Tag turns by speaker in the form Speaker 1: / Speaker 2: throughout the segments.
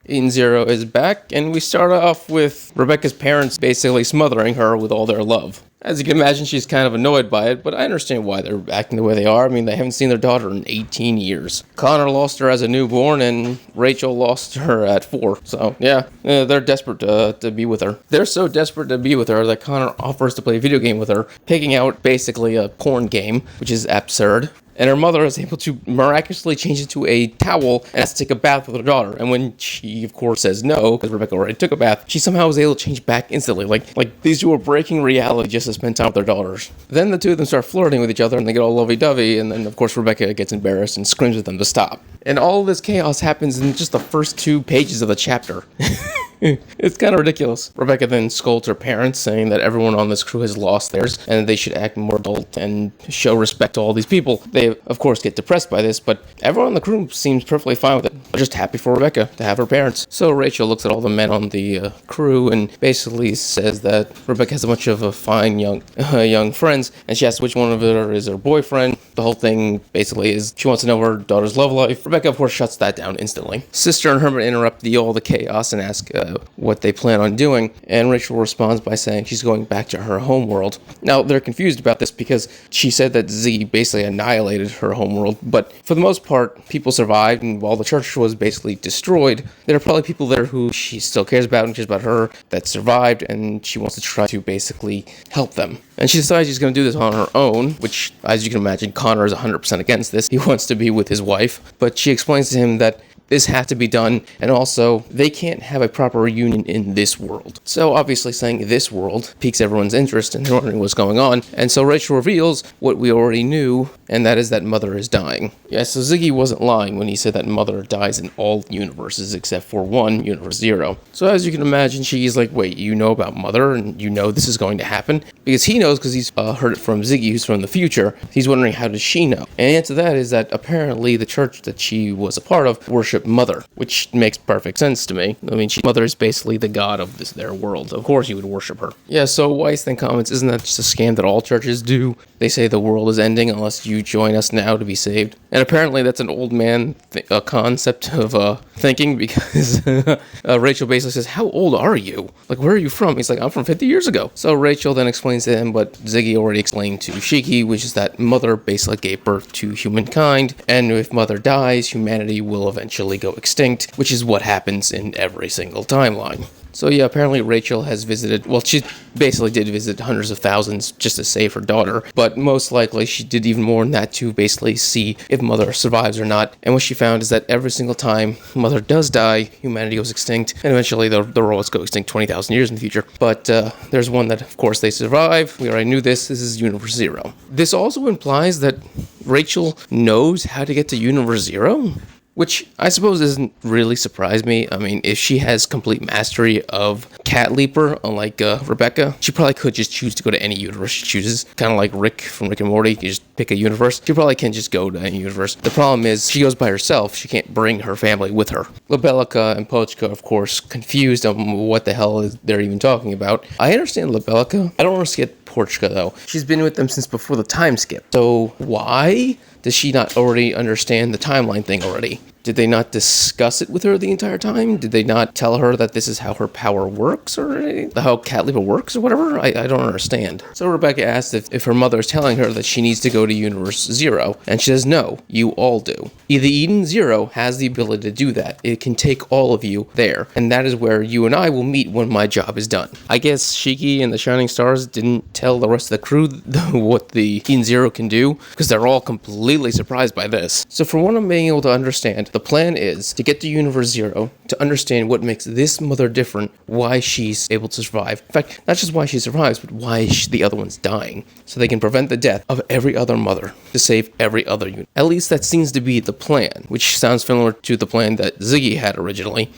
Speaker 1: Eden Zero is back, and we start off with Rebecca's parents basically smothering her with all their love. As you can imagine, she's kind of annoyed by it, but I understand why they're acting the way they are. I mean, they haven't seen their daughter in 18 years. Connor lost her as a newborn, and Rachel lost her at 4. So, yeah, they're desperate to be with her. They're so desperate to be with her that Connor offers to play a video game with her, picking out basically a porn game, which is absurd. And her mother is able to miraculously change into a towel and has to take a bath with her daughter. And when she, of course, says no, because Rebecca already took a bath, she somehow was able to change back instantly. Like these two are breaking reality just to spend time with their daughters. Then the two of them start flirting with each other and they get all lovey-dovey. And then, of course, Rebecca gets embarrassed and screams at them to stop. And all of this chaos happens in just the first 2 pages of the chapter. It's kind of ridiculous. Rebecca then scolds her parents, saying that everyone on this crew has lost theirs, and they should act more adult and show respect to all these people. They, of course, get depressed by this, but everyone on the crew seems perfectly fine with it. They're just happy for Rebecca to have her parents. So Rachel looks at all the men on the crew and basically says that Rebecca has a bunch of fine young friends, and she asks which one of her is her boyfriend. The whole thing basically is she wants to know her daughter's love life. Rebecca, of course, shuts that down instantly. Sister and Herman interrupt all the chaos and ask what they plan on doing, and Rachel responds by saying she's going back to her homeworld. Now, they're confused about this because she said that Ziggy basically annihilated her homeworld, but for the most part, people survived, and while the church was basically destroyed, there are probably people there who she still cares about and cares about her that survived, and she wants to try to basically help them. And she decides she's going to do this on her own, which, as you can imagine, Connor is 100% against this. He wants to be with his wife, but she explains to him that this had to be done, and also, they can't have a proper reunion in this world. So, obviously, saying this world piques everyone's interest in wondering what's going on, and so Rachel reveals what we already knew, and that is that Mother is dying. Yeah, so Ziggy wasn't lying when he said that Mother dies in all universes except for one, Universe Zero. So, as you can imagine, she's like, wait, you know about Mother, and you know this is going to happen? Because he knows, because he's heard it from Ziggy, who's from the future. He's wondering, how does she know? And the answer to that is that apparently the church that she was a part of worshipped Mother, which makes perfect sense to me. I mean, Mother is basically the god of their world. Of course you would worship her. Yeah, so Weiss then comments, isn't that just a scam that all churches do? They say the world is ending unless you join us now to be saved. And apparently that's an old man concept of thinking, because Rachel basically says, how old are you? Like, where are you from? He's like, I'm from 50 years ago. So Rachel then explains to him what Ziggy already explained to Shiki, which is that Mother basically gave birth to humankind, and if Mother dies, humanity will eventually go extinct, which is what happens in every single timeline. So yeah, apparently Rachel has visited, well, she basically did visit hundreds of thousands just to save her daughter, but most likely she did even more than that to basically see if Mother survives or not. And what she found is that every single time Mother does die, humanity goes extinct, and eventually the robots go extinct 20,000 years in the future. But there's one that, of course, they survive. We already knew this. This is Universe Zero. This also implies that Rachel knows how to get to Universe Zero, which I suppose doesn't really surprise me. I mean, if she has complete mastery of Cat Leaper, unlike Rebecca, she probably could just choose to go to any universe she chooses. Kind of like Rick from Rick and Morty, you just pick a universe. She probably can just go to any universe. The problem is, she goes by herself. She can't bring her family with her. Lebelica and Pochka, of course, confused on what the hell they're even talking about. I understand Lebelica. I don't understand Pochka, though. She's been with them since before the time skip. So why does she not already understand the timeline thing already? Did they not discuss it with her the entire time? Did they not tell her that this is how her power works, or how Cat Leaper works, or whatever? I don't understand. So Rebecca asked if her mother is telling her that she needs to go to Universe Zero, and she says, no, you all do. The Eden Zero has the ability to do that. It can take all of you there, and that is where you and I will meet when my job is done. I guess Shiki and the Shining Stars didn't tell the rest of the crew what the Eden Zero can do, because they're all completely surprised by this. So from what I'm being able to understand, the plan is to get to Universe Zero, to understand what makes this mother different, why she's able to survive. In fact, not just why she survives, but why the other one's dying. So they can prevent the death of every other mother to save every other unit. At least that seems to be the plan, which sounds similar to the plan that Ziggy had originally.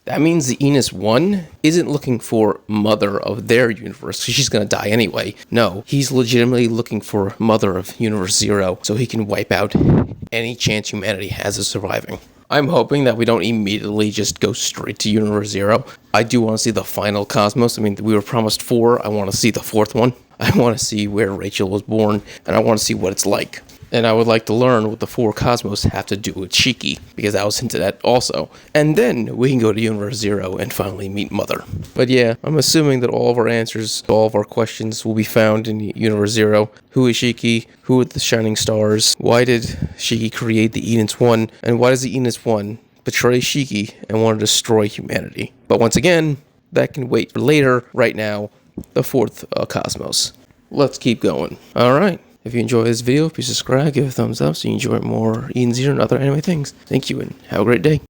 Speaker 1: That means the Enos 1 isn't looking for mother of their universe, because she's going to die anyway. No, he's legitimately looking for mother of Universe Zero, so he can wipe out any chance humanity has of surviving. I'm hoping that we don't immediately just go straight to Universe Zero. I do want to see the final Cosmos. I mean, we were promised 4. I want to see the 4th one. I want to see where Rachel was born, and I want to see what it's like. And I would like to learn what the four cosmos have to do with Shiki, because I was hinted at also. And then we can go to Universe Zero and finally meet Mother. But yeah, I'm assuming that all of our answers to all of our questions will be found in Universe Zero. Who is Shiki? Who are the Shining Stars? Why did Shiki create the Edens One? And why does the Edens One betray Shiki and want to destroy humanity? But once again, that can wait for later. Right now, the fourth cosmos. Let's keep going. Alright. If you enjoy this video, please subscribe, give it a thumbs up so you enjoy more Eden Zero and other anime things. Thank you and have a great day.